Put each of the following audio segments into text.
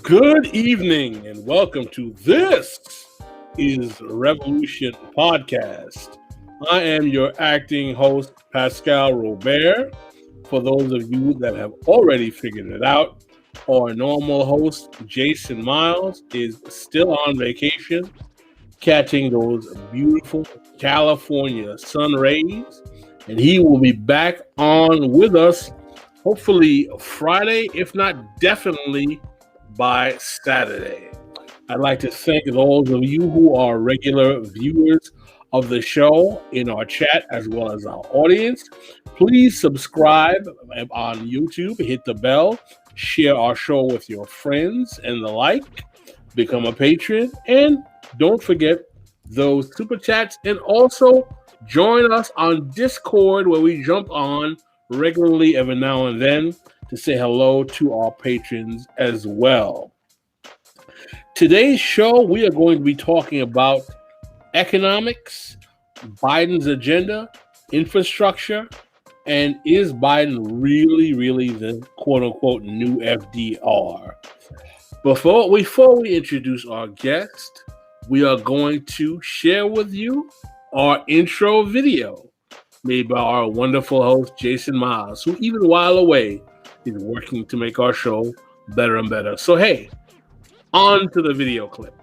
Good evening and welcome to This is Revolution Podcast. I am your acting host, Pascal Robert. For those of you that have already figured it out, our normal host, Jason Miles, is still on vacation, catching those beautiful California sun rays, and he will be back on with us hopefully Friday, if not definitely by Saturday. I'd like to thank those of you who are regular viewers of the show in our chat as well as our audience. Please subscribe on YouTube, hit the bell, share our show with your friends and the like, become a patron, and don't forget those super chats, and also join us on Discord where we jump on regularly every now and then to say hello to our patrons as well. Today's show, we are going to be talking about economics, Biden's agenda, infrastructure, and is Biden really the quote-unquote new FDR? Before we introduce our guest, we are going to share with you our intro video made by our wonderful host, Jason Miles, who even while away is working to make our show better and better. So, hey, on to the video clip.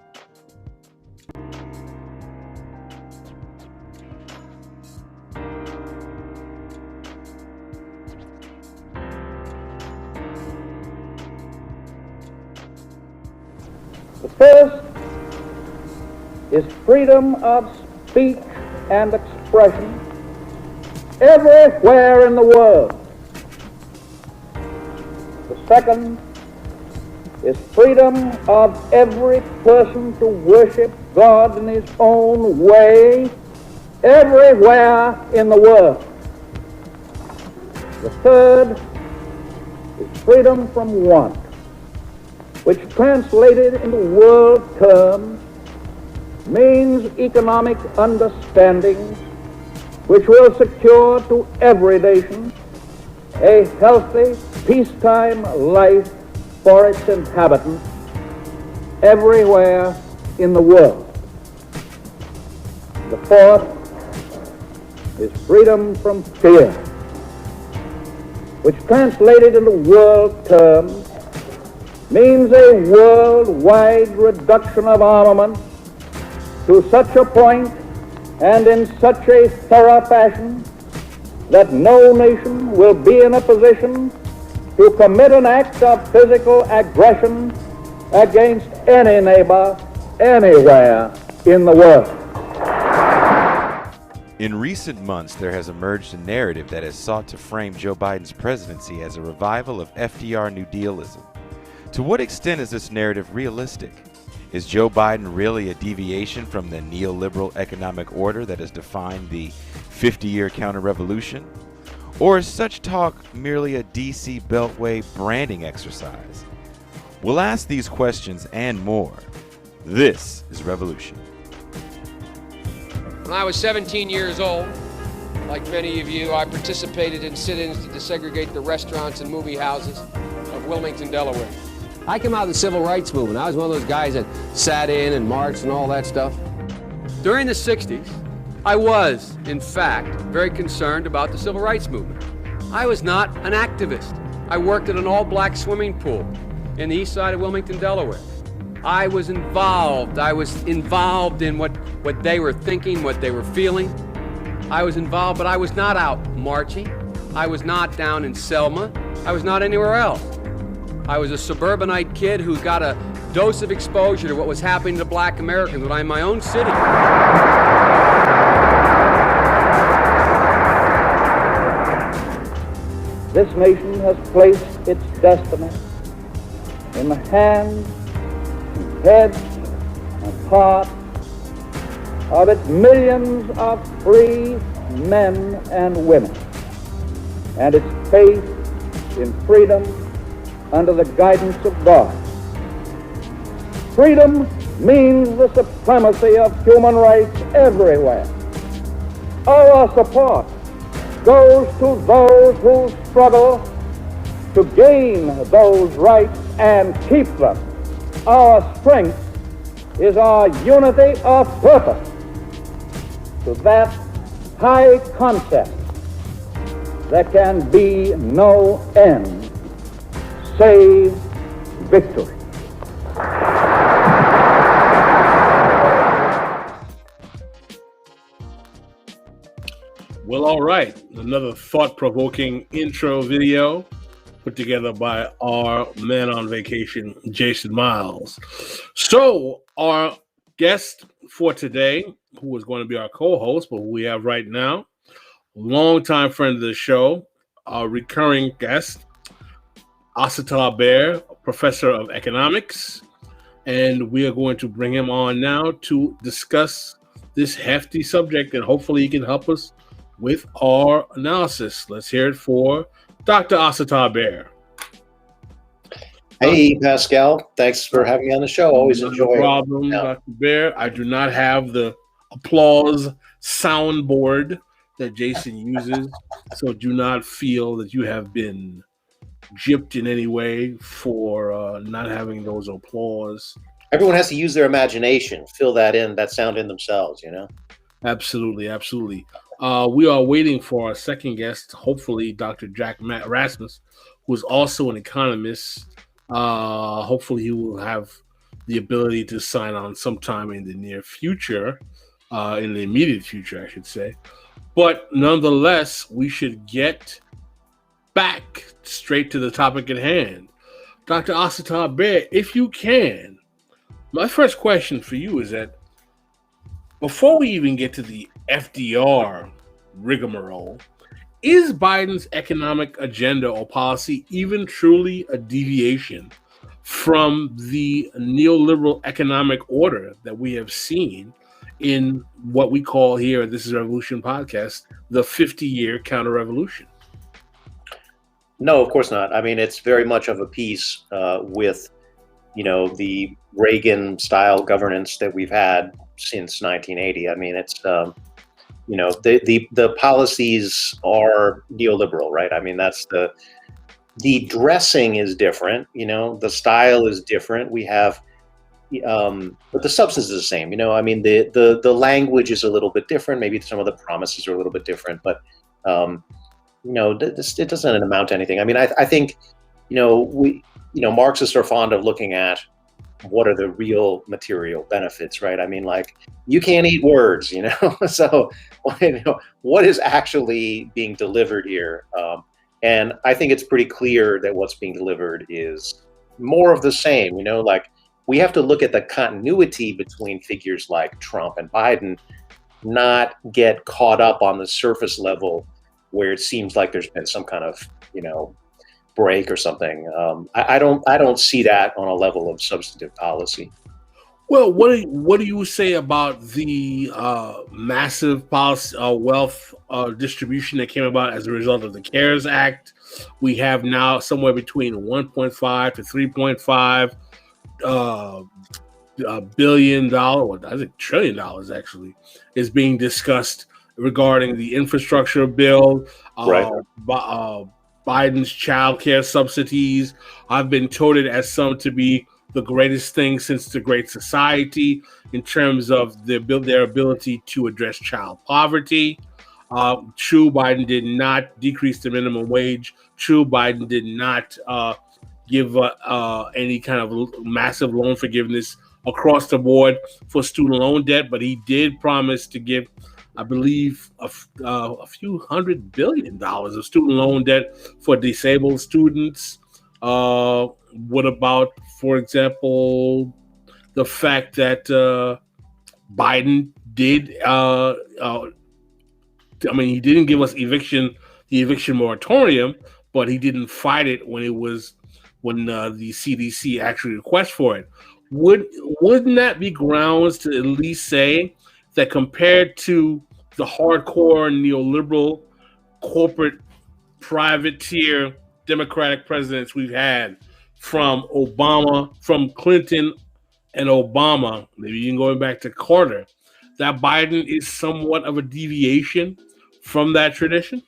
The first is freedom of speech and expression everywhere in the world. The second is freedom of every person to worship God in his own way everywhere in the world. The third is freedom from want, which translated into world terms means economic understanding which will secure to every nation a healthy, peacetime life for its inhabitants everywhere in the world. The fourth is freedom from fear, which translated into world terms means a worldwide reduction of armament to such a point and in such a thorough fashion that no nation will be in a position to commit an act of physical aggression against any neighbor anywhere in the world. In recent months, there has emerged a narrative that has sought to frame Joe Biden's presidency as a revival of FDR New Dealism. To what extent is this narrative realistic? Is Joe Biden really a deviation from the neoliberal economic order that has defined the 50-year counterrevolution? Or is such talk merely a DC beltway branding exercise? We'll ask these questions and more. This is Revolution. When I was 17 years old, like many of you, I participated in sit-ins to desegregate the restaurants and movie houses of Wilmington, Delaware. I came out of the civil rights movement. I was one of those guys that sat in and marched and all that stuff. During the 60s, I was, in fact, very concerned about the civil rights movement. I was not an activist. I worked at an all-black swimming pool in the east side of Wilmington, Delaware. I was involved in what they were thinking, what they were feeling. I was involved, but I was not out marching. I was not down in Selma. I was not anywhere else. I was a suburbanite kid who got a dose of exposure to what was happening to black Americans when I'm in my own city. This nation has placed its destiny in the hands, and heads, and hearts of its millions of free men and women, and its faith in freedom under the guidance of God. Freedom means the supremacy of human rights everywhere. Our support goes to those who struggle to gain those rights and keep them our strength is our unity of purpose to that high concept. There can be no end save victory. Well, all right. Another thought-provoking intro video put together by our man on vacation, Jason Miles. So our guest for today, who is going to be our co-host, but who we have right now, longtime friend of the show, our recurring guest, Asatar Bair, professor of economics. And we are going to bring him on now to discuss this hefty subject, and hopefully he can help us with our analysis. Let's hear it for Dr. Asatar Bair. Hey, Pascal. Thanks for having me on the show. Always enjoy it. No problem, Dr. Bair. I do not have the applause soundboard that Jason uses, so do not feel that you have been gypped in any way for not having those applause. Everyone has to use their imagination, fill that sound in themselves, you know? Absolutely, absolutely. We are waiting for our second guest, hopefully Dr. Rasmus, who is also an economist. Hopefully he will have the ability to sign on sometime in the near future, in the immediate future, I should say. But nonetheless, we should get back straight to the topic at hand. Dr. Asatar Bair, if you can, my first question for you is that before we even get to the FDR rigmarole, is Biden's economic agenda or policy even truly a deviation from the neoliberal economic order that we have seen in what we call here at This is Revolution podcast, the 50-year counterrevolution? No, of course not. I mean, it's very much of a piece with, the Reagan-style governance that we've had since 1980. I mean, it's the policies are neoliberal, right? I mean, that's the dressing is different, the style is different. We have, but the substance is the same, I mean, the language is a little bit different. Maybe some of the promises are a little bit different, but, it doesn't amount to anything. I mean, I think, Marxists are fond of looking at what are the real material benefits, right? I mean, like, you can't eat words, so what is actually being delivered here? And I think it's pretty clear that what's being delivered is more of the same, like, we have to look at the continuity between figures like Trump and Biden, not get caught up on the surface level where it seems like there's been some kind of, break or something. I don't see that on a level of substantive policy. Well, what do you say about the massive policy, wealth distribution that came about as a result of the CARES Act? We have now somewhere between 1.5 to 3.5 billion dollars, I think $1 trillion actually, is being discussed regarding the infrastructure bill. Right. Biden's child care subsidies have been touted as some to be the greatest thing since the Great Society in terms of their ability to address child poverty. True, Biden did not decrease the minimum wage. True, Biden did not give any kind of massive loan forgiveness across the board for student loan debt, but he did promise to give, I believe, a few $100 billion of student loan debt for disabled students. What about, for example, the fact that Biden did, he didn't give us the eviction moratorium, but he didn't fight it when the CDC actually requests for it. Wouldn't that be grounds to at least say that compared to the hardcore neoliberal corporate privateer Democratic presidents we've had from Clinton and Obama, maybe even going back to Carter, that Biden is somewhat of a deviation from that tradition?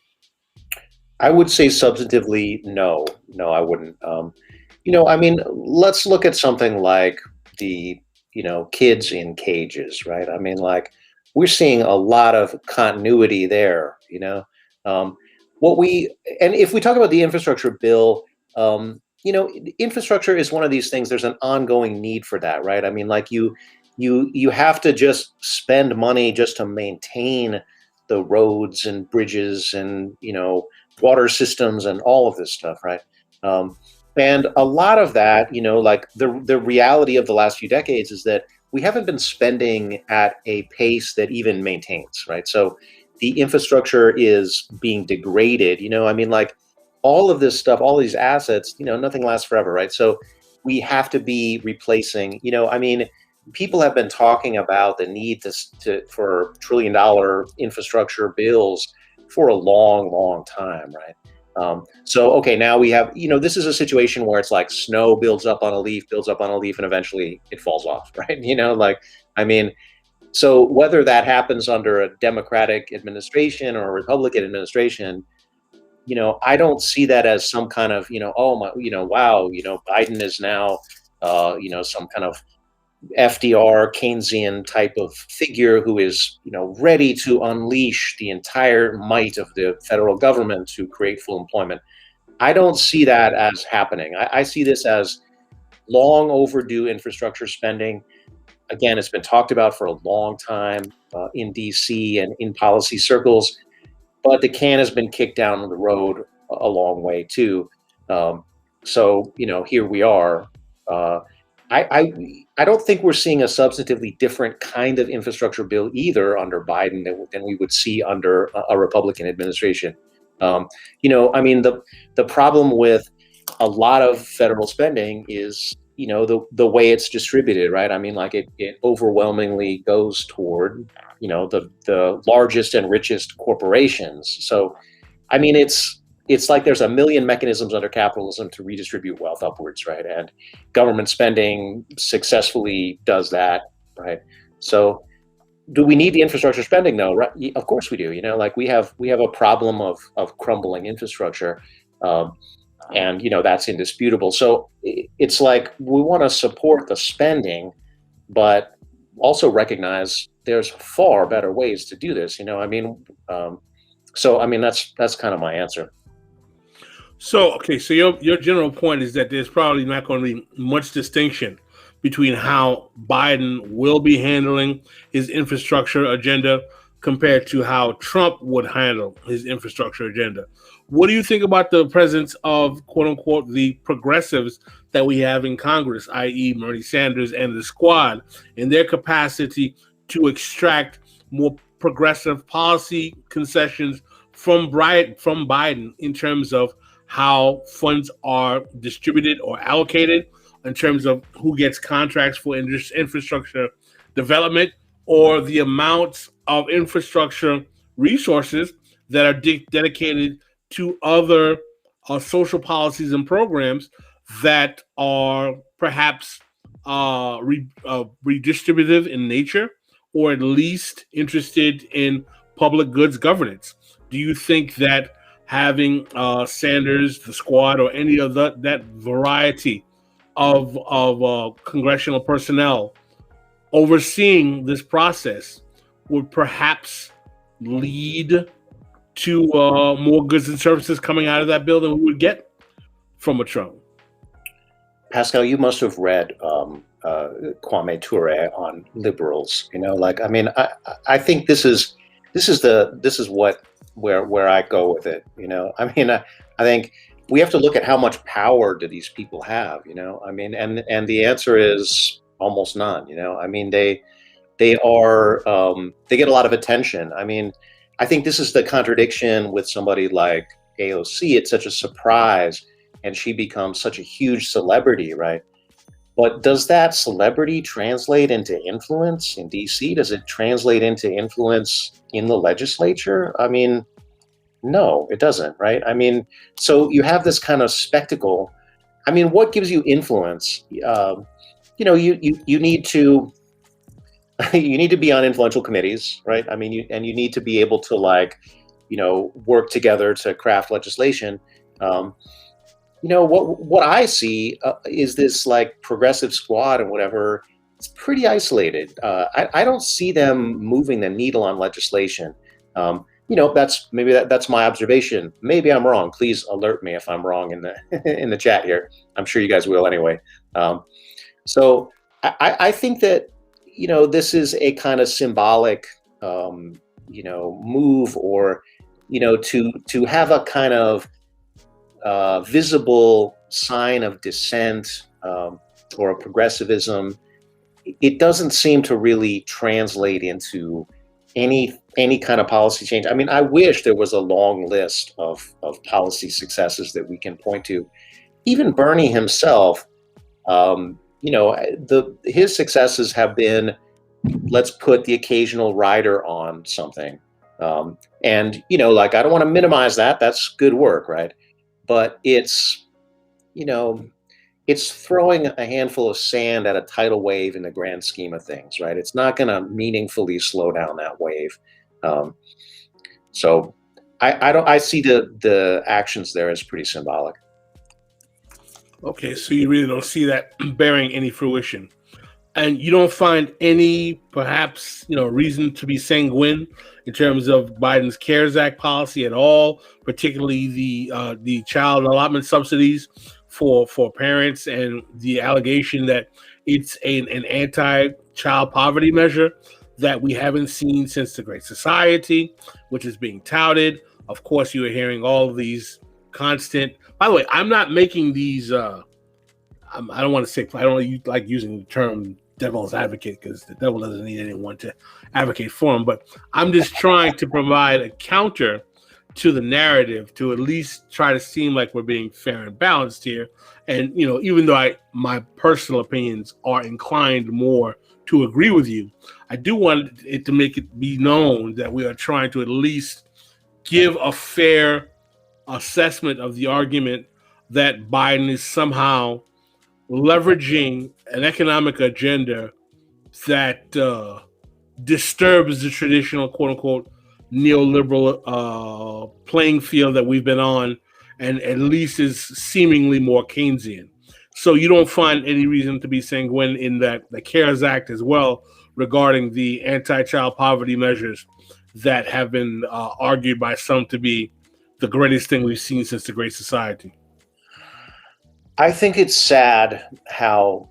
I would say substantively, no, I wouldn't. I mean, let's look at something like the, kids in cages, right? I mean, like, we're seeing a lot of continuity there, and if we talk about the infrastructure bill, infrastructure is one of these things. There's an ongoing need for that, right? I mean, like you have to just spend money just to maintain the roads and bridges and water systems and all of this stuff, right? And a lot of that, like the reality of the last few decades is that we haven't been spending at a pace that even maintains, right? So the infrastructure is being degraded, I mean, like all of this stuff, all these assets, nothing lasts forever, right? So we have to be replacing, I mean, people have been talking about the need for $1 trillion infrastructure bills for a long, long time, right? So, okay, now we have, this is a situation where it's like snow builds up on a leaf, and eventually it falls off, right? I mean, so whether that happens under a Democratic administration or a Republican administration, I don't see that as some kind of, oh my, wow, Biden is now, some kind of FDR Keynesian type of figure who is, ready to unleash the entire might of the federal government to create full employment. I don't see that as happening. I see this as long overdue infrastructure spending. Again, it's been talked about for a long time in DC and in policy circles, but the can has been kicked down the road a long way too. So, here we are. I don't think we're seeing a substantively different kind of infrastructure bill either under Biden than we would see under a Republican administration. I mean, the problem with a lot of federal spending is, the way it's distributed, right? I mean, like it overwhelmingly goes toward, the largest and richest corporations. So, I mean, it's like there's a million mechanisms under capitalism to redistribute wealth upwards, right? And government spending successfully does that, right? So do we need the infrastructure spending though? Right? Of course we do. Like we have a problem of crumbling infrastructure. And that's indisputable. So it's like we want to support the spending, but also recognize there's far better ways to do this. I mean, so I mean that's kind of my answer. So, okay, so your general point is that there's probably not going to be much distinction between how Biden will be handling his infrastructure agenda compared to how Trump would handle his infrastructure agenda. What do you think about the presence of, quote unquote, the progressives that we have in Congress, i.e. Bernie Sanders and the squad, and their capacity to extract more progressive policy concessions from Biden in terms of how funds are distributed or allocated, in terms of who gets contracts for infrastructure development, or the amounts of infrastructure resources that are dedicated to other social policies and programs that are perhaps redistributive in nature, or at least interested in public goods governance. Do you think that having Sanders, the squad, or any of that variety of congressional personnel overseeing this process would perhaps lead to more goods and services coming out of that bill than we would get from a Trump? Pascal, you must have read Kwame Ture on liberals. I mean, I think this is where I go with it. I mean, I think we have to look at how much power do these people have. I mean, and the answer is almost none. I mean, they get a lot of attention. I mean, I think this is the contradiction with somebody like AOC. It's such a surprise, and she becomes such a huge celebrity, right? But does that celebrity translate into influence in DC? Does it translate into influence in the legislature? I mean, no, it doesn't, right? I mean, so you have this kind of spectacle. I mean, what gives you influence? You need to be on influential committees, right? I mean, you need to be able to work together to craft legislation. what I see is this like progressive squad and whatever. It's pretty isolated. I don't see them moving the needle on legislation. That's my observation. Maybe I'm wrong. Please alert me if I'm wrong in the in the chat here. I'm sure you guys will anyway. So I think that this is a kind of symbolic move, or to have a kind of visible sign of dissent or a progressivism. It doesn't seem to really translate into any kind of policy change. I mean, I wish there was a long list of policy successes that we can point to. Even Bernie himself, his successes have been, let's put the occasional rider on something. And I don't want to minimize that. That's good work, right? But it's throwing a handful of sand at a tidal wave in the grand scheme of things, right? It's not going to meaningfully slow down that wave. So I see the actions there as pretty symbolic. Okay, so you really don't see that bearing any fruition, and you don't find any perhaps reason to be sanguine in terms of Biden's CARES Act policy at all, particularly the child allotment subsidies for parents, and the allegation that it's an anti-child poverty measure that we haven't seen since the Great Society, which is being touted. Of course, you are hearing all of these constant. By the way, I'm not making these. I don't want to say. I don't like using the term devil's advocate, because the devil doesn't need anyone to advocate for him. But I'm just trying to provide a counter to the narrative, to at least try to seem like we're being fair and balanced here. And even though my personal opinions are inclined more to agree with you, I do want it to make it be known that we are trying to at least give a fair assessment of the argument that Biden is somehow leveraging an economic agenda that disturbs the traditional quote-unquote neoliberal playing field that we've been on, and at least is seemingly more Keynesian. So you don't find any reason to be sanguine in that the CARES Act as well, regarding the anti-child poverty measures that have been argued by some to be the greatest thing we've seen since the Great Society. I think it's sad how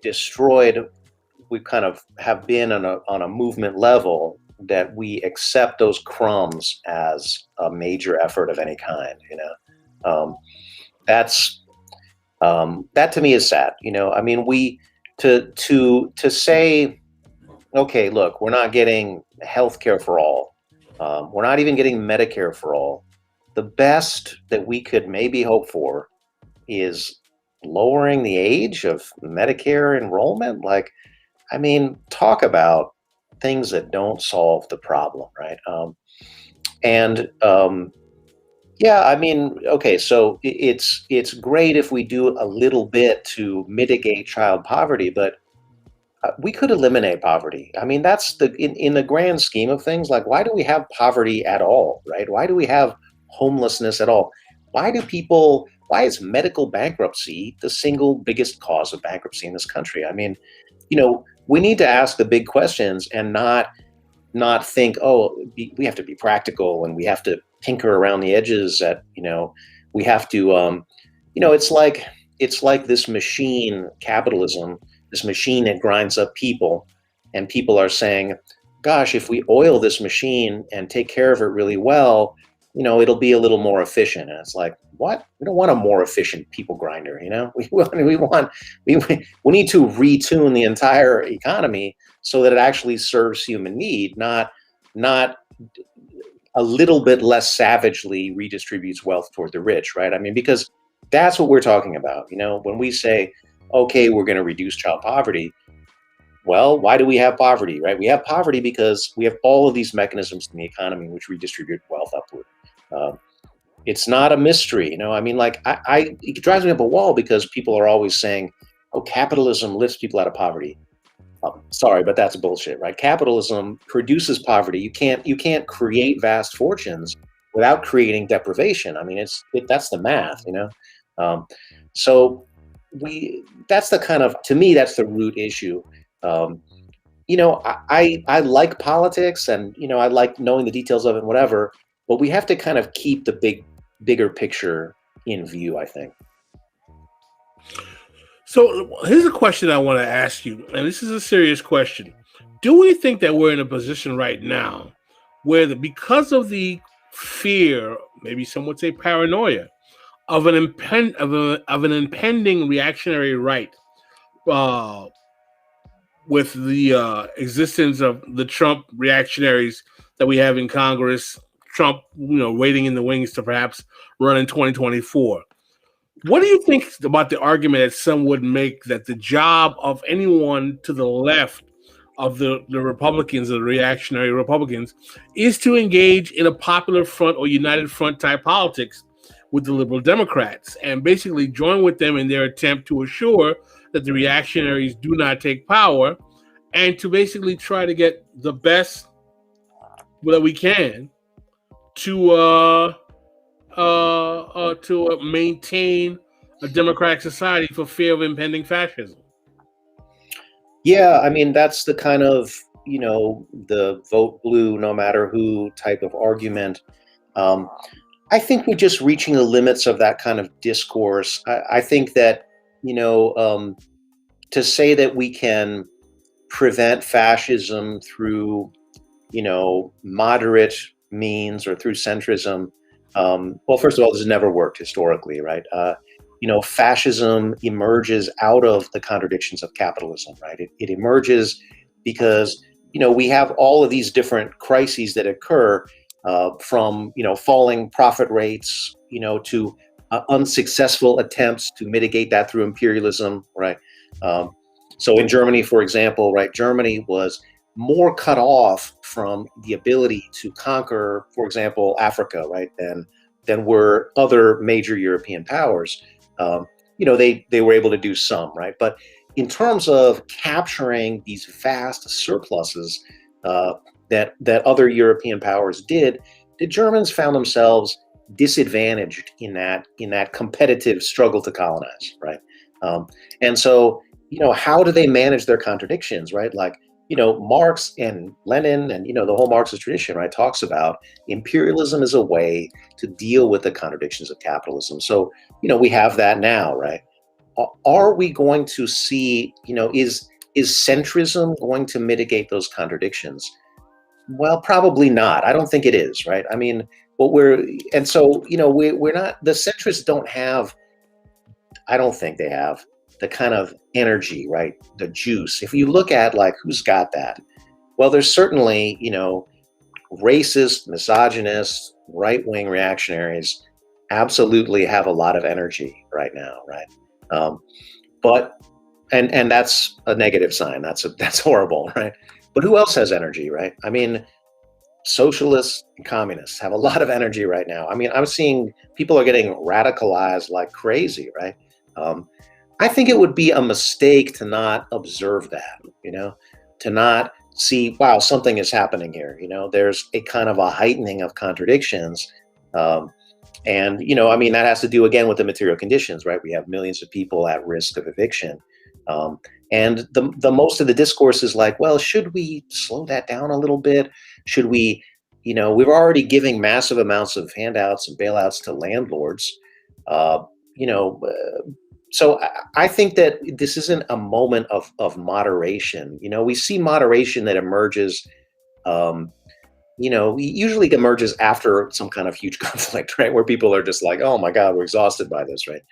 destroyed we kind of have been on a movement level, that we accept those crumbs as a major effort of any kind. That to me is sad. I mean, we to say, okay, look, we're not getting healthcare for all. We're not even getting Medicare for all. The best that we could maybe hope for is lowering the age of Medicare enrollment. Talk about things that don't solve the problem, right? Okay, so it's great if we do a little bit to mitigate child poverty, but we could eliminate poverty. I mean, that's in the grand scheme of things, why do we have poverty at all, right? Why do we have homelessness at all? Why is medical bankruptcy the single biggest cause of bankruptcy in this country? I mean, we need to ask the big questions and not think, we have to be practical and we have to tinker around the edges we have to, it's like this machine, capitalism, this machine that grinds up people, and people are saying, gosh, if we oil this machine and take care of it really well, it'll be a little more efficient. And it's like, what? We don't want a more efficient people grinder. We need to retune the entire economy so that it actually serves human need, not a little bit less savagely redistributes wealth toward the rich, right? I mean, because that's what we're talking about. When we say, okay, we're going to reduce child poverty. Well, why do we have poverty, right? We have poverty because we have all of these mechanisms in the economy which redistribute wealth upward. It's not a mystery, it drives me up a wall because people are always saying, oh, capitalism lifts people out of poverty. Sorry, but that's bullshit, right? Capitalism produces poverty. You can't create vast fortunes without creating deprivation. I mean, that's the math, Um, so that's the kind of, to me, that's the root issue. I like politics, and I like knowing the details of it and whatever, but we have to kind of keep the bigger picture in view, I think. So here's a question I want to ask you, and this is a serious question. Do we think that we're in a position right now where because of the fear, maybe some would say paranoia, of an impending reactionary right, with the existence of the Trump reactionaries that we have in Congress, Trump, waiting in the wings to perhaps run in 2024. What do you think about the argument that some would make that the job of anyone to the left of the Republicans, the reactionary Republicans, is to engage in a popular front or united front type politics with the liberal Democrats and basically join with them in their attempt to assure that the reactionaries do not take power, and to basically try to get the best that we can to maintain a democratic society for fear of impending fascism? Yeah, I mean, that's the kind of, the vote blue no matter who type of argument. I think we're just reaching the limits of that kind of discourse. I think that, to say that we can prevent fascism through, moderate means or through centrism, well, first of all, this has never worked historically, right? Fascism emerges out of the contradictions of capitalism, right? It emerges because, we have all of these different crises that occur, from, falling profit rates, to unsuccessful attempts to mitigate that through imperialism, right? So in Germany, for example, right, Germany was more cut off from the ability to conquer, for example, Africa, right, than were other major European powers. They were able to do some, right? But in terms of capturing these vast surpluses that other European powers did, the Germans found themselves disadvantaged in that competitive struggle to colonize, right? And so, how do they manage their contradictions, right? Like, Marx and Lenin and, the whole Marxist tradition, right, talks about imperialism as a way to deal with the contradictions of capitalism. So, we have that now, right? Are we going to see, is centrism going to mitigate those contradictions? Well, probably not. I don't think it is, right? I mean, we're not, the centrists don't have, I don't think they have the kind of energy, right? The juice. If you look at like who's got that, well, there's certainly, racist, misogynist, right-wing reactionaries absolutely have a lot of energy right now, right? But that's a negative sign. That's horrible, right? But who else has energy, right? I mean, socialists and communists have a lot of energy right now. I mean, I'm seeing people are getting radicalized like crazy, right? I think it would be a mistake to not observe that, to not see, wow, something is happening here. There's a kind of a heightening of contradictions. And, that has to do again with the material conditions, right? We have millions of people at risk of eviction. And the most of the discourse is like, well, should we slow that down a little bit? Should we, we're already giving massive amounts of handouts and bailouts to landlords, so I think that this isn't a moment of moderation. We see moderation that emerges, usually emerges after some kind of huge conflict, right? Where people are just like, oh my God, we're exhausted by this, right?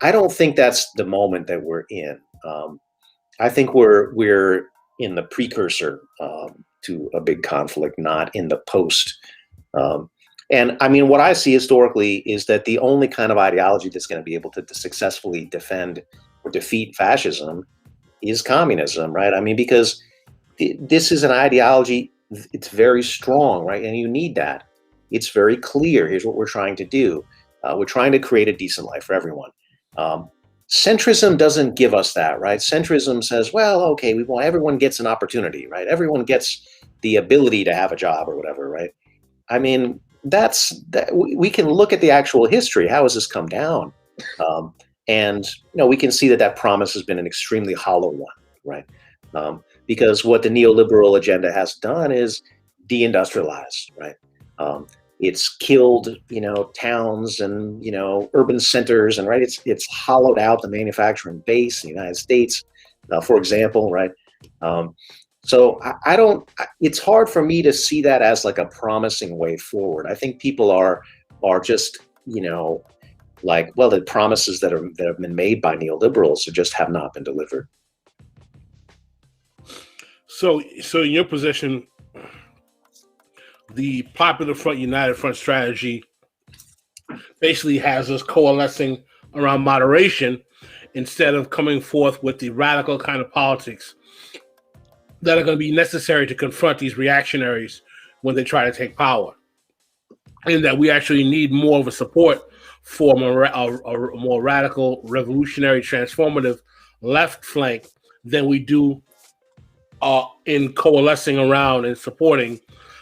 I don't think that's the moment that we're in. I think we're in the precursor to a big conflict, not in the post. And I mean, what I see historically is that the only kind of ideology that's going to be able to successfully defend or defeat fascism is communism, right? I mean, because this is an ideology, it's very strong, right? And you need that. It's very clear. Here's what we're trying to do. We're trying to create a decent life for everyone. Centrism doesn't give us that, right? Centrism says, well, okay, everyone gets an opportunity, right? Everyone gets the ability to have a job or whatever, right? I mean, we can look at the actual history. How has this come down? And we can see that promise has been an extremely hollow one, right? Because what the neoliberal agenda has done is deindustrialize, right? It's killed, towns and urban centers, and right, it's hollowed out the manufacturing base in the United States, for example, right? So I don't. It's hard for me to see that as like a promising way forward. I think people are just like, well, the promises that have been made by neoliberals just have not been delivered. So in your position, the Popular Front United Front strategy basically has us coalescing around moderation instead of coming forth with the radical kind of politics that are going to be necessary to confront these reactionaries when they try to take power. And that we actually need more of a support for a more radical, revolutionary, transformative left flank than we do in coalescing around and supporting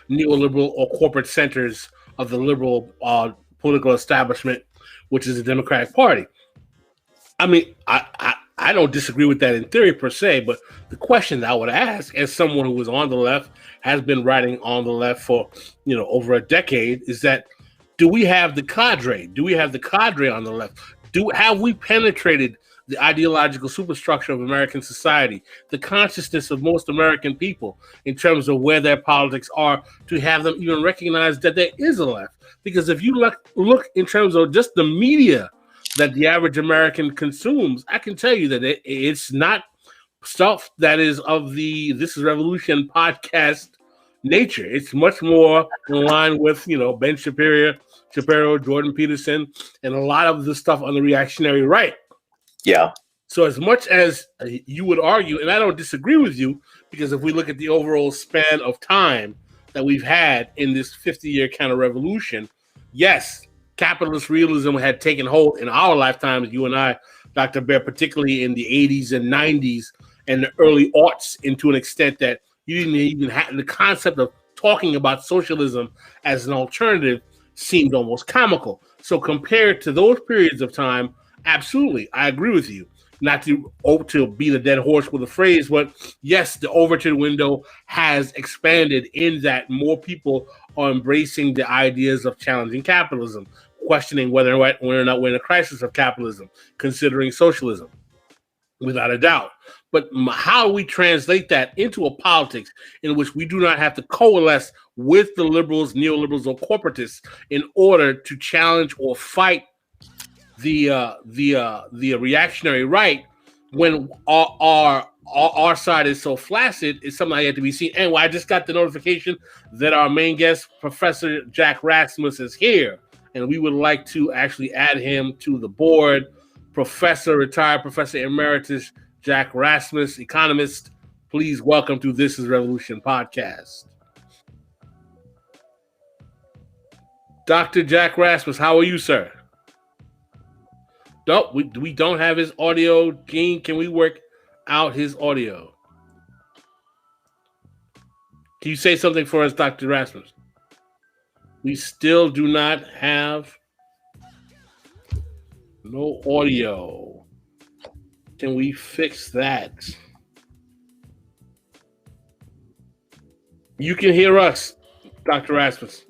neoliberal or corporate centers of the liberal political establishment, which is the Democratic Party. I mean, I don't disagree with that in theory per se, but the question that I would ask, as someone who was on the left, has been writing on the left for over a decade, is that do we have the cadre? Do we have the cadre on the left? Have we penetrated the ideological superstructure of American society, the consciousness of most American people in terms of where their politics are, to have them even recognize that there is a left? Because if you look in terms of just the media that the average American consumes, I can tell you that it's not stuff that is of the This is Revolution podcast nature. It's much more in line with, Ben Shapiro, Jordan Peterson, and a lot of the stuff on the reactionary right. Yeah. So as much as you would argue, and I don't disagree with you, because if we look at the overall span of time that we've had in this 50-year counter-revolution, yes, capitalist realism had taken hold in our lifetimes, you and I, Dr. Bair, particularly in the 80s and 90s and the early aughts, into an extent that you didn't even have the concept of talking about socialism as an alternative seemed almost comical. So compared to those periods of time, absolutely, I agree with you. Not to beat a dead horse with a phrase, but yes, the Overton window has expanded in that more people are embracing the ideas of challenging capitalism, questioning whether or not we're in a crisis of capitalism, considering socialism, without a doubt. But how we translate that into a politics in which we do not have to coalesce with the liberals, neoliberals, or corporatists in order to challenge or fight the reactionary right, when our side is so flaccid, is something that had to be seen. And I just got the notification that our main guest, Professor Jack Rasmus, is here, and we would like to actually add him to the board. Retired Professor Emeritus Jack Rasmus, economist, please welcome to This is Revolution podcast. Dr. Jack Rasmus, how are you, sir? No, we don't have his audio. Gene, can we work out his audio? Can you say something for us, Dr. Rasmus? We still do not have no audio. Can we fix that? You can hear us, Dr. Rasmus.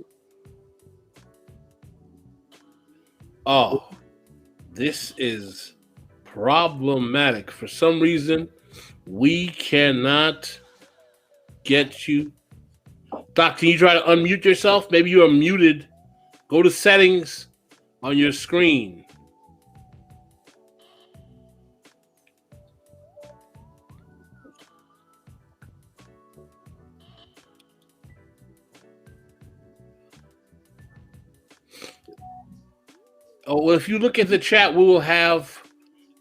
Oh. This is problematic. For some reason, we cannot get you. Doc, can you try to unmute yourself? Maybe you are muted. Go to settings on your screen. Oh, well, if you look at the chat, we will have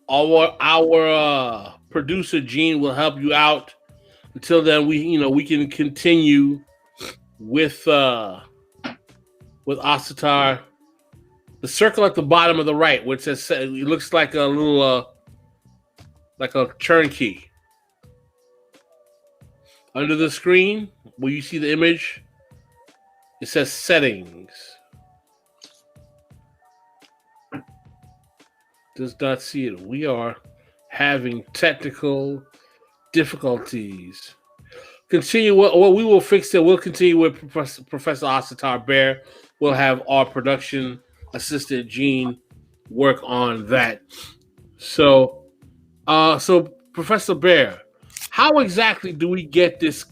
our producer Gene will help you out. Until then, we can continue with Asatar. The circle at the bottom of the right, which says it looks like a little like a turn key. Under the screen, where you see the image, it says settings. does not see it. We are having technical difficulties. Continue. Well, we will fix it. We'll continue with Professor Asatar Bair. We'll have our production assistant Gene work on that. So, Professor Bair, how exactly do we get this,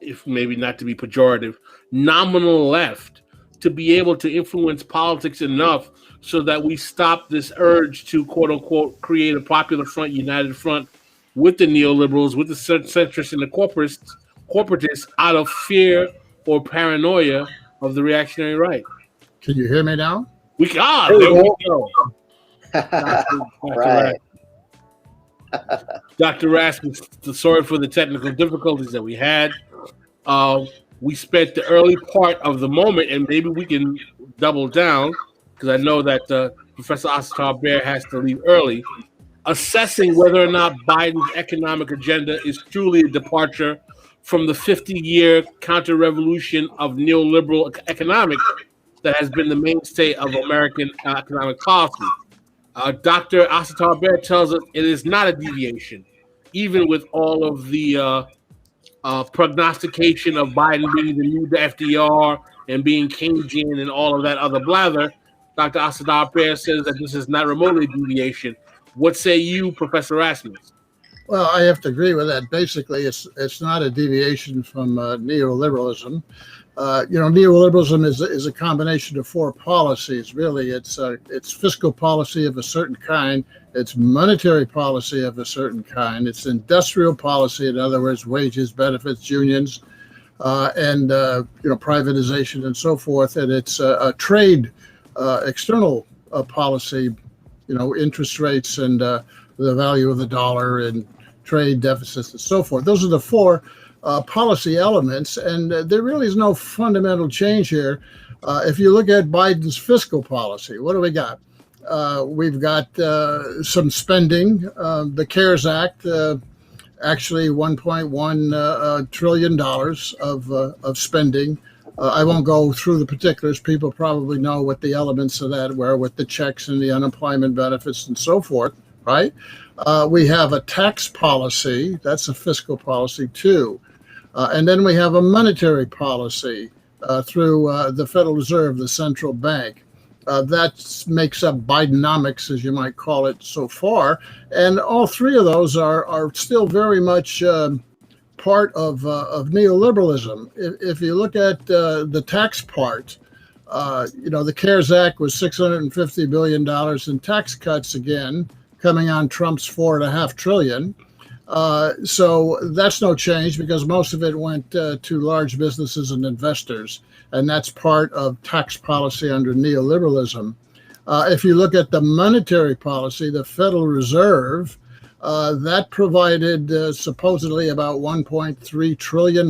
if maybe not to be pejorative, nominal left to be able to influence politics enough so that we stop this urge to, quote unquote, create a popular front, united front with the neoliberals, with the centrists and the corporatists out of fear or paranoia of the reactionary right? Can you hear me now? There we go. Right. Dr. Rasmus, sorry for the technical difficulties that we had. We spent the early part of the moment, and maybe we can double down, because I know that Professor Asatar Bair has to leave early, assessing whether or not Biden's economic agenda is truly a departure from the 50-year counter-revolution of neoliberal economics that has been the mainstay of American economic policy. Dr. Asatar Bair tells us it is not a deviation, even with all of the prognostication of Biden being the new FDR and being Keynesian and all of that other blather. Dr. Asatar Bair says that this is not remotely a deviation. What say you, Professor Rasmus? Well, I have to agree with that. Basically, it's not a deviation from neoliberalism. Neoliberalism is a combination of four policies. Really, it's fiscal policy of a certain kind. It's monetary policy of a certain kind. It's industrial policy, in other words, wages, benefits, unions, and privatization and so forth. And it's a trade, external policy, interest rates and the value of the dollar and trade deficits and so forth. Those are the four policy elements, and there really is no fundamental change here. If you look at Biden's fiscal policy, what do we got? We've got some spending. The CARES Act, actually $1.1 trillion of spending. I won't go through the particulars. People probably know what the elements of that were with the checks and the unemployment benefits and so forth, right? We have a tax policy. That's a fiscal policy too. And then we have a monetary policy through the Federal Reserve, the central bank. That makes up Bidenomics, as you might call it, so far. And all three of those are still very much part of neoliberalism. If you look at the tax part, the CARES Act was $650 billion in tax cuts again, coming on Trump's $4.5 trillion. So that's no change because most of it went to large businesses and investors, and that's part of tax policy under neoliberalism. If you look at the monetary policy, the Federal Reserve, that provided supposedly about $1.3 trillion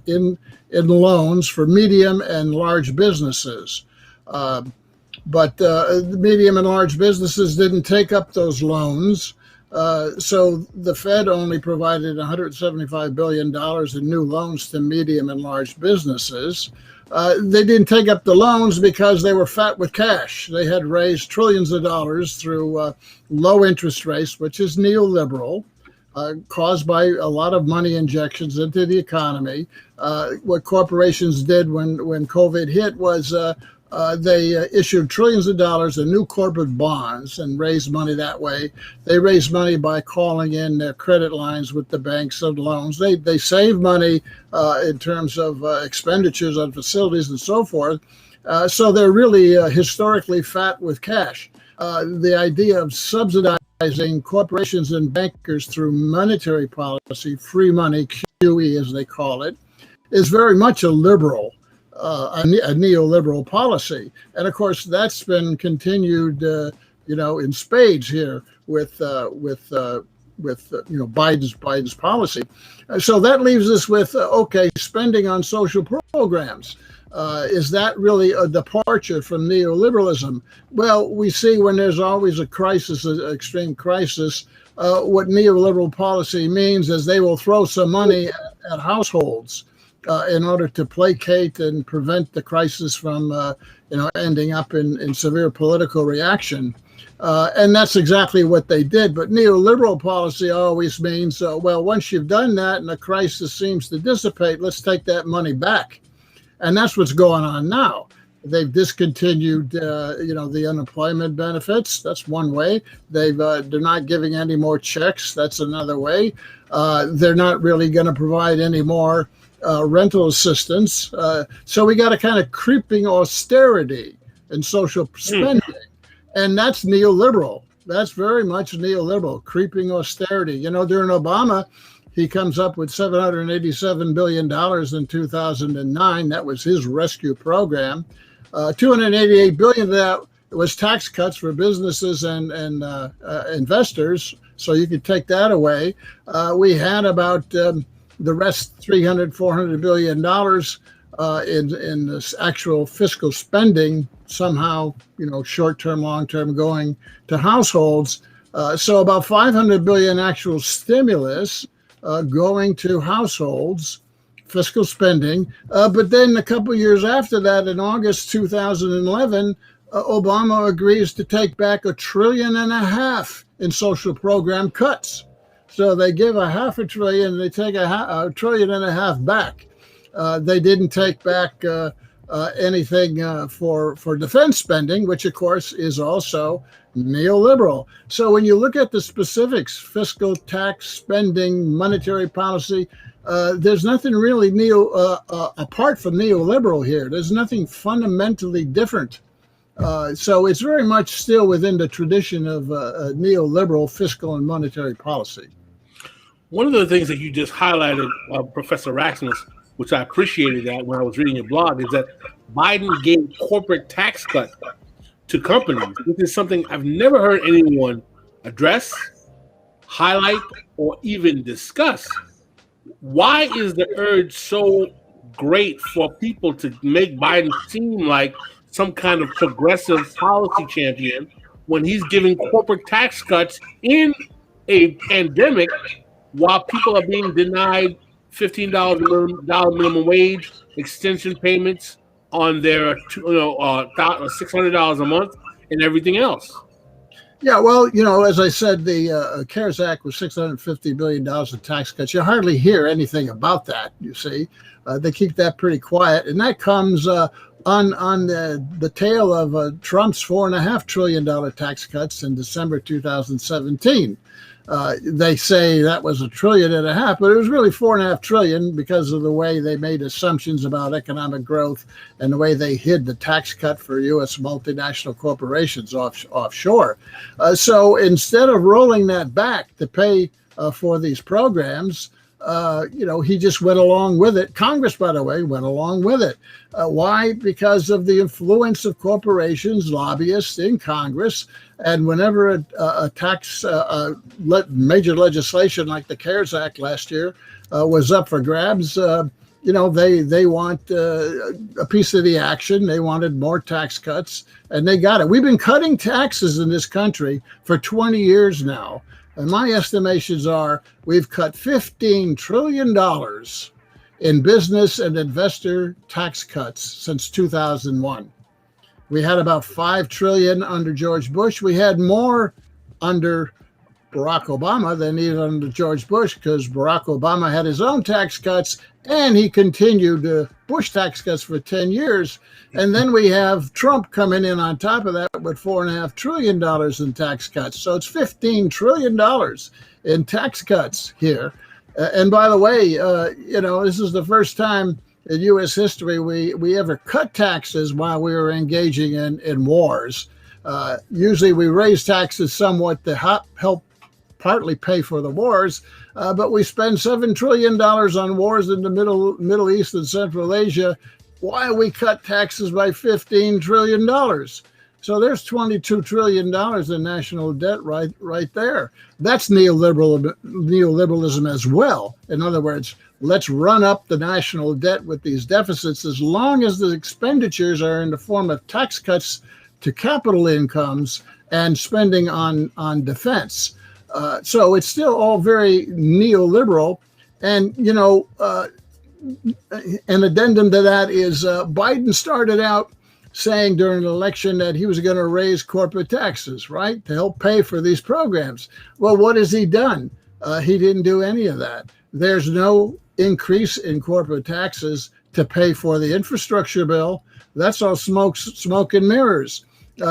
in loans for medium and large businesses. But the medium and large businesses didn't take up those loans. So the Fed only provided $175 billion in new loans to medium and large businesses. They didn't take up the loans because they were fat with cash. They had raised trillions of dollars through low interest rates, which is neoliberal, caused by a lot of money injections into the economy. What corporations did when COVID hit was they issued trillions of dollars in new corporate bonds and raised money that way. They raised money by calling in their credit lines with the banks and loans. They save money in terms of expenditures on facilities and so forth. So they're really historically fat with cash. The idea of subsidizing corporations and bankers through monetary policy, free money, QE as they call it, is very much a liberal. A neoliberal policy, and of course that's been continued, in spades here with Biden's policy. So that leaves us with spending on social programs. Is that really a departure from neoliberalism? Well, we see when there's always a crisis, an extreme crisis, what neoliberal policy means is they will throw some money at households. in order to placate and prevent the crisis from, ending up in severe political reaction. And that's exactly what they did. But neoliberal policy always means, well, once you've done that and the crisis seems to dissipate, let's take that money back. And that's what's going on now. They've discontinued, the unemployment benefits. That's one way. They're not giving any more checks. That's another way. They're not really going to provide any more rental assistance. So we got a kind of creeping austerity and social spending. And that's neoliberal. That's very much neoliberal, creeping austerity. During Obama, he comes up with $787 billion in 2009. That was his rescue program. $288 billion of that was tax cuts for businesses and investors. So you could take that away. We had about the rest, $400 billion in this actual fiscal spending, somehow, short-term, long-term, going to households. So about $500 billion actual stimulus going to households, fiscal spending. But then a couple years after that, in August 2011, Obama agrees to take back $1.5 trillion in social program cuts. So they give $500 billion, they take $1.5 trillion back. They didn't take back anything for defense spending, which of course is also neoliberal. So when you look at the specifics, fiscal, tax, spending, monetary policy, there's nothing really apart from neoliberal here. There's nothing fundamentally different. So it's very much still within the tradition of neoliberal fiscal and monetary policy. One of the things that you just highlighted, Professor Rasmus, which I appreciated that when I was reading your blog, is that Biden gave corporate tax cuts to companies. This is something I've never heard anyone address, highlight, or even discuss. Why is the urge so great for people to make Biden seem like some kind of progressive policy champion when he's giving corporate tax cuts in a pandemic while people are being denied $15 minimum wage, extension payments on their $600 a month, and everything else? Yeah, well, as I said, the CARES Act was $650 billion in tax cuts. You hardly hear anything about that, you see. They keep that pretty quiet. And that comes on the tail of Trump's $4.5 trillion tax cuts in December 2017. They say that was $1.5 trillion, but it was really $4.5 trillion because of the way they made assumptions about economic growth and the way they hid the tax cut for U.S. multinational corporations offshore. So instead of rolling that back to pay for these programs, he just went along with it. Congress, by the way, went along with it. Why? Because of the influence of corporations, lobbyists in Congress. And whenever a tax major legislation like the CARES Act last year was up for grabs, they want a piece of the action. They wanted more tax cuts, and they got it. We've been cutting taxes in this country for 20 years now. And my estimations are we've cut $15 trillion in business and investor tax cuts since 2001. We had about $5 trillion under George Bush. We had more under Barack Obama than even under George Bush, because Barack Obama had his own tax cuts and he continued Bush tax cuts for 10 years. And then we have Trump coming in on top of that with $4.5 trillion in tax cuts. So it's $15 trillion in tax cuts here. And by the way, this is the first time in U.S. history we ever cut taxes while we were engaging in wars. Usually we raise taxes somewhat to help partly pay for the wars, but we spend $7 trillion on wars in the Middle East and Central Asia. Why we cut taxes by $15 trillion? So there's $22 trillion in national debt right there. That's neoliberalism as well. In other words, let's run up the national debt with these deficits as long as the expenditures are in the form of tax cuts to capital incomes and spending on defense. So it's still all very neoliberal. And, an addendum to that is Biden started out saying during the election that he was going to raise corporate taxes, right, to help pay for these programs. Well, what has he done? He didn't do any of that. There's no increase in corporate taxes to pay for the infrastructure bill. That's all smoke and mirrors.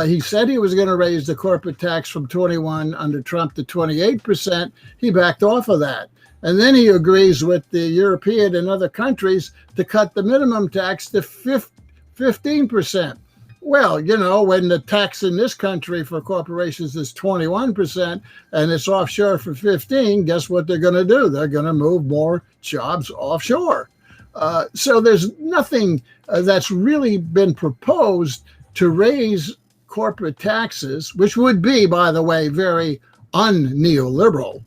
He said he was going to raise the corporate tax from 21 under Trump to 28%. He backed off of that. And then he agrees with the European and other countries to cut the minimum tax to 15%. Well, you know, when the tax in this country for corporations is 21% and it's offshore for 15, guess what they're going to do? They're going to move more jobs offshore. So there's nothing that's really been proposed to raise corporate taxes, which would be, by the way, very un-neoliberal.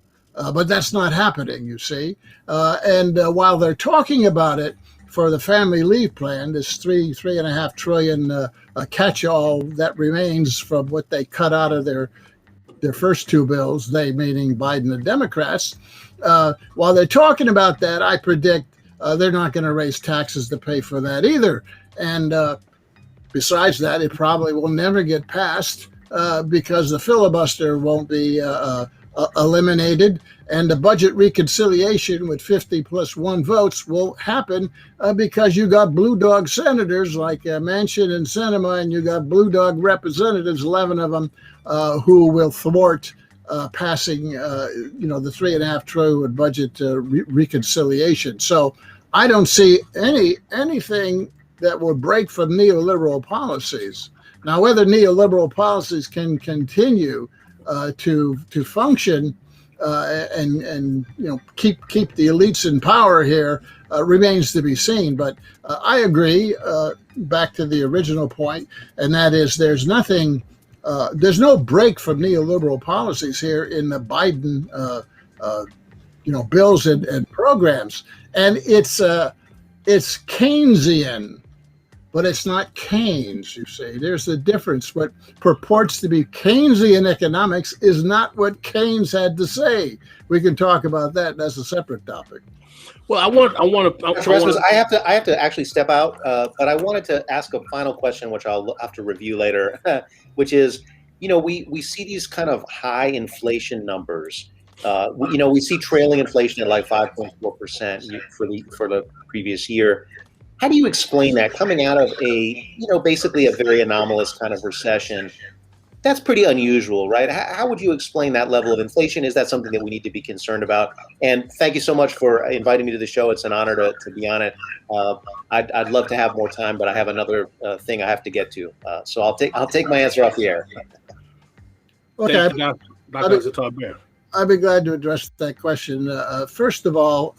But that's not happening, you see. And while they're talking about it for the family leave plan, this $3.5 trillion catch-all that remains from what they cut out of their first two bills, they meaning Biden and Democrats, while they're talking about that, I predict they're not going to raise taxes to pay for that either. And besides that, it probably will never get passed because the filibuster won't be eliminated, and the budget reconciliation with 50 plus 1 votes will happen because you got blue dog senators like Manchin and Sinema, and you got blue dog representatives, 11 of them, who will thwart passing, the $3.5 trillion budget reconciliation. So I don't see anything that will break from neoliberal policies. Now, whether neoliberal policies can continue to function and keep the elites in power here remains to be seen. But I agree. Back to the original point, and that is there's no break from neoliberal policies here in the Biden bills and programs, and it's Keynesian. But it's not Keynes, you see. There's a difference. What purports to be Keynesian economics is not what Keynes had to say. We can talk about that. That's a separate topic. Well, I want to. Rasmus, I have to actually step out, but I wanted to ask a final question, which I'll have to review later, which is, we see these kind of high inflation numbers. We see trailing inflation at like 5.4% for the previous year. How do you explain that coming out of basically a very anomalous kind of recession? That's pretty unusual, right? How would you explain that level of inflation? Is that something that we need to be concerned about? And thank you so much for inviting me to the show. It's an honor to be on it. I'd love to have more time, but I have another thing I have to get to. So I'll take my answer off the air. Okay. Dr. Asatar Bair. I'd be glad to address that question. First of all,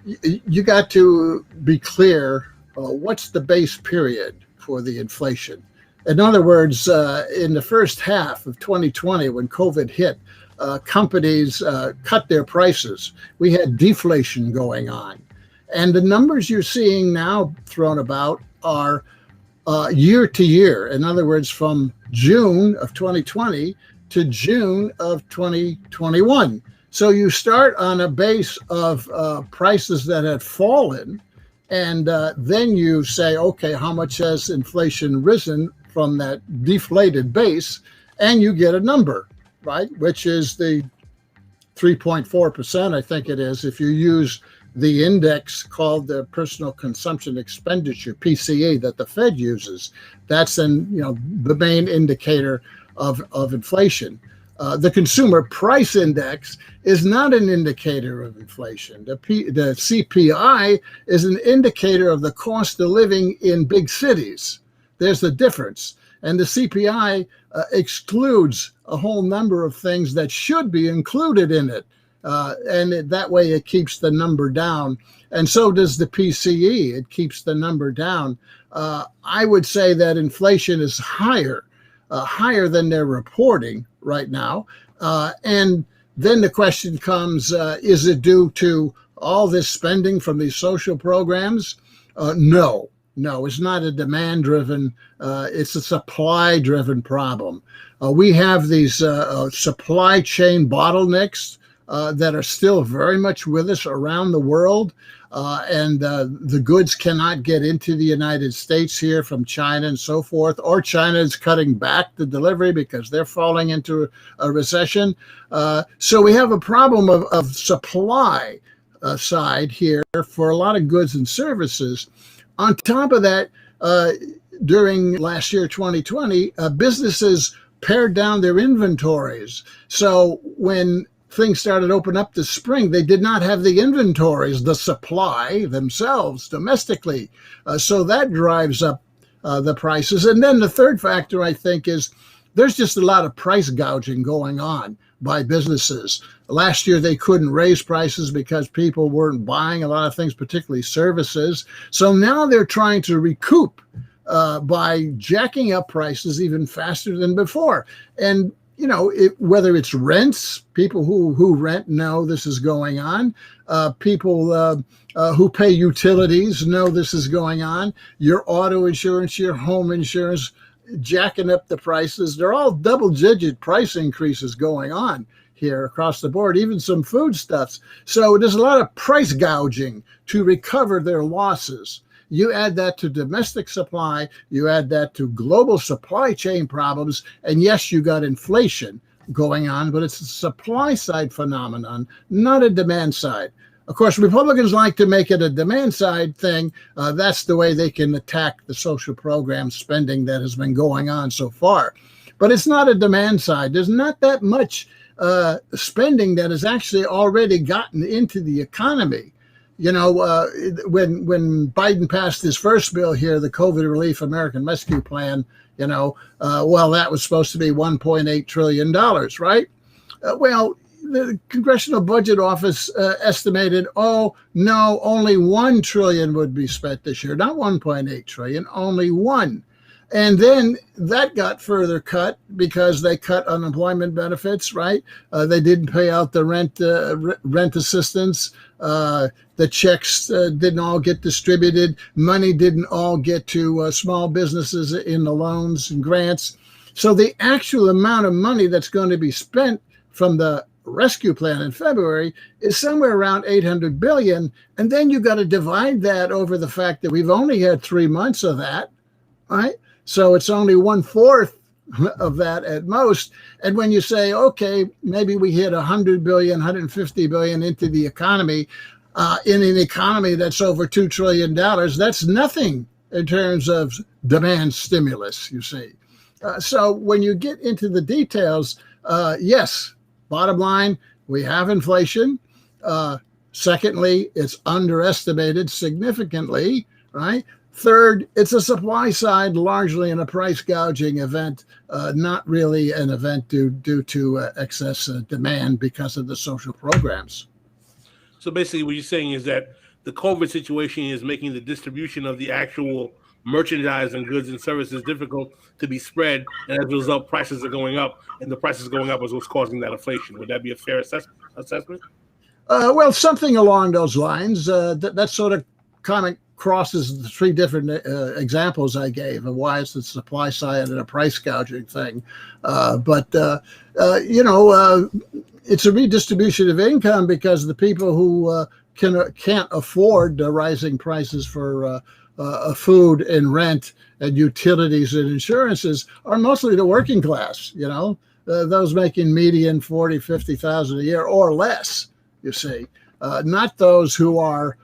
you got to be clear what's the base period for the inflation. In other words, in the first half of 2020, when COVID hit, companies cut their prices. We had deflation going on. And the numbers you're seeing now thrown about are year to year. In other words, from June of 2020 to June of 2021. So you start on a base of prices that had fallen, and then you say, okay, how much has inflation risen from that deflated base? And you get a number, right? Which is the 3.4%, I think it is, if you use the index called the Personal Consumption Expenditure, PCE, that the Fed uses. That's the main indicator of inflation. The Consumer Price Index is not an indicator of inflation. The CPI is an indicator of the cost of living in big cities. There's the difference. And the CPI excludes a whole number of things that should be included in it. And that way it keeps the number down. And so does the PCE. It keeps the number down. I would say that inflation is higher than they're reporting right now. And then the question comes, is it due to all this spending from these social programs? No, it's not a demand-driven, it's a supply-driven problem. We have these supply chain bottlenecks that are still very much with us around the world. And the goods cannot get into the United States here from China and so forth, or China is cutting back the delivery because they're falling into a recession. So we have a problem of supply side here for a lot of goods and services. On top of that, during last year, 2020, businesses pared down their inventories. So when things started to open up this spring, they did not have the inventories, the supply themselves domestically. So that drives up the prices. And then the third factor, I think, is there's just a lot of price gouging going on by businesses. Last year, they couldn't raise prices because people weren't buying a lot of things, particularly services. So now they're trying to recoup by jacking up prices even faster than before. And you know, whether it's rents, people who rent know this is going on. People who pay utilities know this is going on. Your auto insurance, your home insurance, jacking up the prices. They're all double-digit price increases going on here across the board, even some foodstuffs. So there's a lot of price gouging to recover their losses. You add that to domestic supply, you add that to global supply chain problems, and yes, you got inflation going on, but it's a supply side phenomenon, not a demand side. Of course, Republicans like to make it a demand side thing. That's the way they can attack the social program spending that has been going on so far. But it's not a demand side. There's not that much spending that has actually already gotten into the economy. You know, when Biden passed his first bill here, the COVID Relief American Rescue Plan, you know, well, that was supposed to be $1.8 trillion, right? Well, the Congressional Budget Office estimated, oh, no, only $1 trillion would be spent this year, not $1.8 trillion, only $1. And then that got further cut because they cut unemployment benefits, right? They didn't pay out the rent assistance. The checks didn't all get distributed. Money didn't all get to small businesses in the loans and grants. So the actual amount of money that's going to be spent from the rescue plan in February is somewhere around $800 billion. And then you got to divide that over the fact that we've only had 3 months of that, right? So it's only 1/4 of that at most. And when you say, okay, maybe we hit 100 billion, 150 billion into the economy, in an economy that's over $2 trillion, that's nothing in terms of demand stimulus, you see. So when you get into the details, yes, bottom line, we have inflation. Secondly, it's underestimated significantly, right? Third, it's a supply side, largely in a price gouging event, not really an event due to excess demand because of the social programs. So basically what you're saying is that the COVID situation is making the distribution of the actual merchandise and goods and services difficult to be spread, and as a result, prices are going up, and the prices going up is what's causing that inflation. Would that be a fair assessment? Well, something along those lines. That sort of kind of crosses the three different examples I gave of why it's the supply side and a price gouging thing. It's a redistribution of income because the people who can't afford the rising prices for food and rent and utilities and insurances are mostly the working class, you know, those making median 40, 50,000 a year or less, you see, not those who are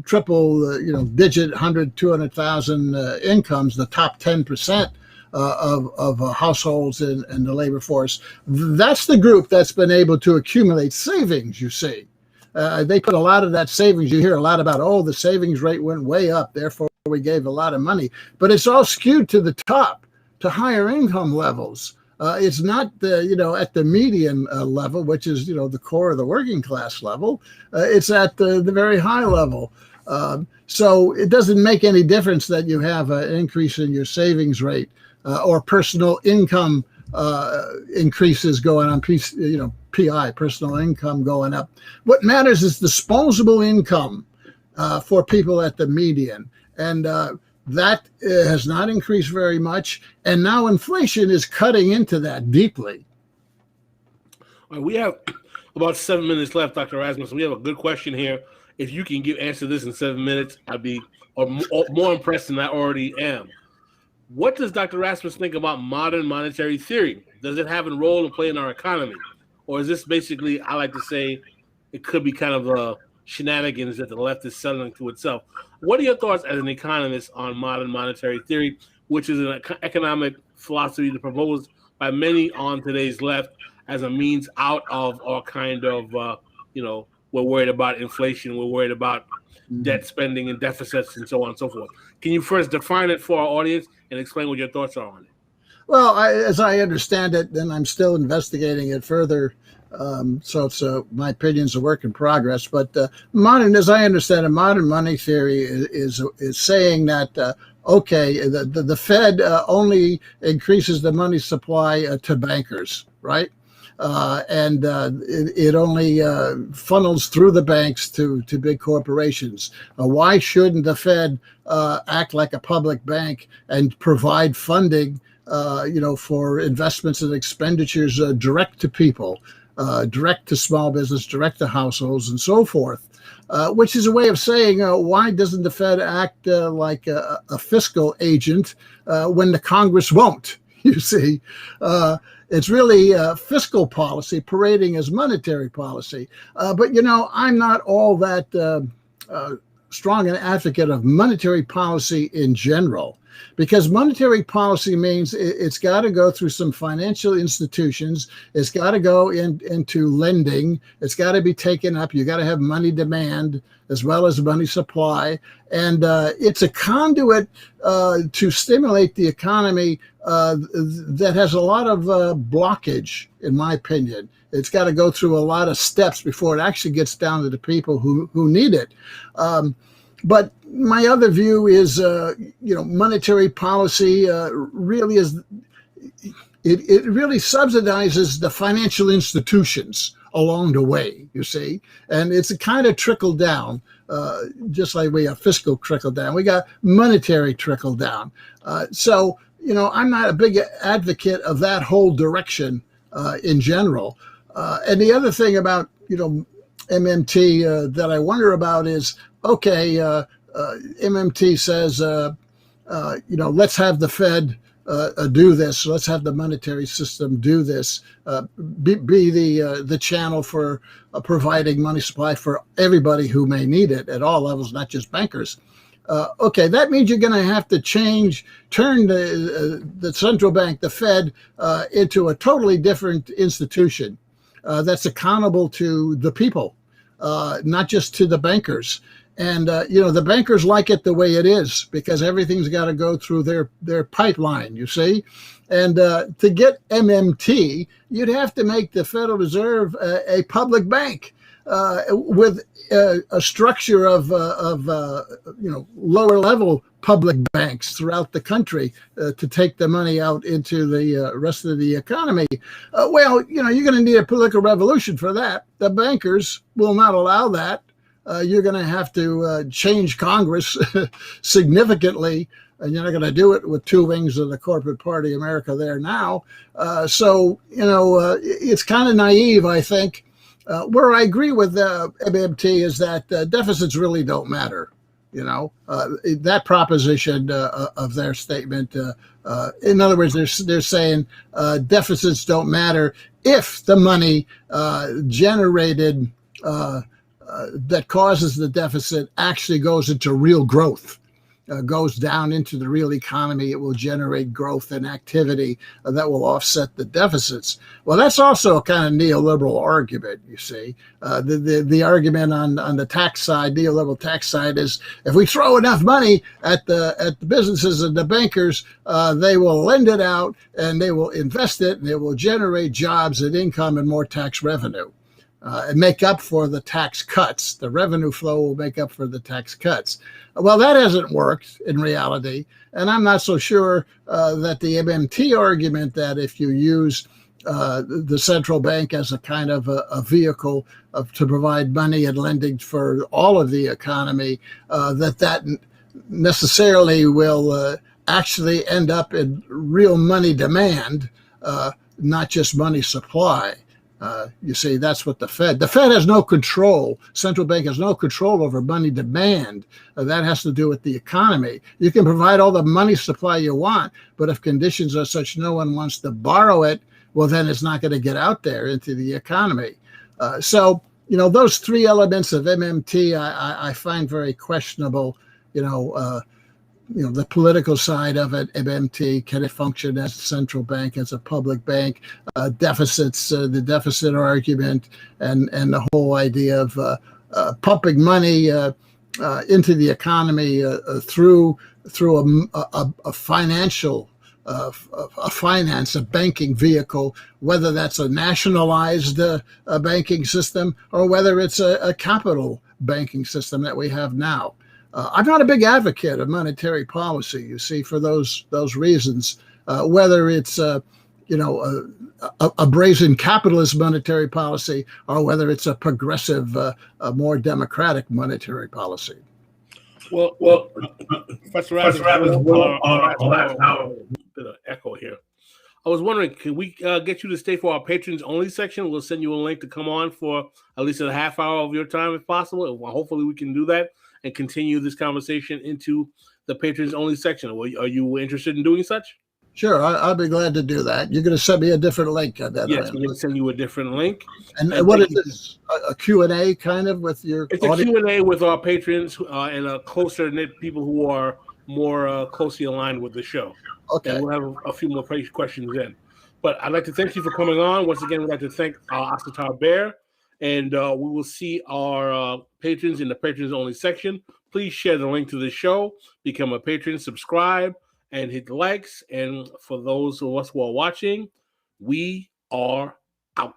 triple, digit 100, 200,000 incomes, the top 10% of households in the labor force. That's the group that's been able to accumulate savings, you see. They put a lot of that savings. You hear a lot about, the savings rate went way up, therefore we gave a lot of money. But it's all skewed to the top, to higher income levels. It's not at the median level, which is the core of the working class level. It's at the very high level. So it doesn't make any difference that you have an increase in your savings rate or personal income increases going on. PI, personal income going up. What matters is disposable income for people at the median, and that has not increased very much, and now inflation is cutting into that deeply. We have about 7 minutes left, Dr. Rasmus. We have a good question here. If you can answer this in 7 minutes, I'd be more impressed than I already am. What does Dr. Rasmus think about modern monetary theory? Does it have a role to play in our economy? Or is this basically, I like to say, it could be kind of a shenanigans that the left is selling to itself? What are your thoughts as an economist on modern monetary theory, which is an economic philosophy proposed by many on today's left as a means out of all kind of, we're worried about inflation, we're worried about debt spending and deficits and so on and so forth. Can you first define it for our audience and explain what your thoughts are on it? Well, as I understand it, and I'm still investigating it further, so my opinion's a work in progress. But as I understand it, modern money theory is saying that the Fed only increases the money supply to bankers, right? And it only funnels through the banks to big corporations. Why shouldn't the Fed act like a public bank and provide funding, for investments and expenditures direct to people, direct to small business, direct to households, and so forth? Which is a way of saying, why doesn't the Fed act like a fiscal agent when the Congress won't? You see, it's really fiscal policy parading as monetary policy. But, I'm not all that strong an advocate of monetary policy in general, because monetary policy means it's got to go through some financial institutions. It's got to go into lending. It's got to be taken up. You got to have money demand as well as money supply. And it's a conduit to stimulate the economy that has a lot of blockage, in my opinion. It's got to go through a lot of steps before it actually gets down to the people who need it. But my other view is, monetary policy really is, it really subsidizes the financial institutions along the way, you see. And it's a kind of trickle down, just like we have fiscal trickle down. We got monetary trickle down. So, I'm not a big advocate of that whole direction in general. And the other thing about, MMT that I wonder about is, MMT says, let's have the Fed do this. Let's have the monetary system do this. Be the channel for providing money supply for everybody who may need it at all levels, not just bankers. That means you're going to have to turn the central bank, the Fed, into a totally different institution that's accountable to the people, not just to the bankers. And, the bankers like it the way it is because everything's got to go through their pipeline, you see. And to get MMT, you'd have to make the Federal Reserve a public bank with a structure of lower level public banks throughout the country to take the money out into the rest of the economy. You're going to need a political revolution for that. The bankers will not allow that. You're going to have to change Congress significantly, and you're not going to do it with two wings of the corporate party America there now. It's kind of naive, I think. Where I agree with MMT is that deficits really don't matter. That proposition of their statement. In other words, they're saying deficits don't matter if the money generated that causes the deficit actually goes into real growth, goes down into the real economy. It will generate growth and activity that will offset the deficits. Well, that's also a kind of neoliberal argument, you see. The argument on the tax side, neoliberal tax side, is if we throw enough money at the businesses and the bankers, they will lend it out and they will invest it and it will generate jobs and income and more tax revenue. And make up for the tax cuts. The revenue flow will make up for the tax cuts. Well, that hasn't worked in reality. And I'm not so sure that the MMT argument that if you use the central bank as a kind of a vehicle to provide money and lending for all of the economy, that necessarily will actually end up in real money demand, not just money supply. You see, that's what the Fed has no control. Central bank has no control over money demand. That has to do with the economy. You can provide all the money supply you want, but if conditions are such no one wants to borrow it, well, then it's not going to get out there into the economy. So, those three elements of MMT I find very questionable. The political side of it, MMT, can it function as a central bank, as a public bank? Deficits, the deficit argument, and the whole idea of pumping money into the economy through a financial, a banking vehicle, whether that's a nationalized banking system or whether it's a capital banking system that we have now. I'm not a big advocate of monetary policy, you see, for those reasons, whether it's a brazen capitalist monetary policy or whether it's a progressive, a more democratic monetary policy. Well, Professor Rasmus, bit of echo here. I was wondering, can we get you to stay for our patrons only section? We'll send you a link to come on for at least a half hour of your time, if possible. Hopefully, we can do that and continue this conversation into the patrons only section. Are you interested in doing such? Sure, I'll be glad to do that. You're going to send me a different link on that. Yes, we're going to send you a different link. And what is this? A Q&A kind of with your It's audience? A Q&A with our patrons and closer knit people who are more closely aligned with the show. Okay. And we'll have a few more questions in. But I'd like to thank you for coming on. Once again, we'd like to thank Asatar Bair. And we will see our patrons in the patrons only section. Please share the link to the show, become a patron, subscribe, and hit the likes. And for those of us who are watching, we are out.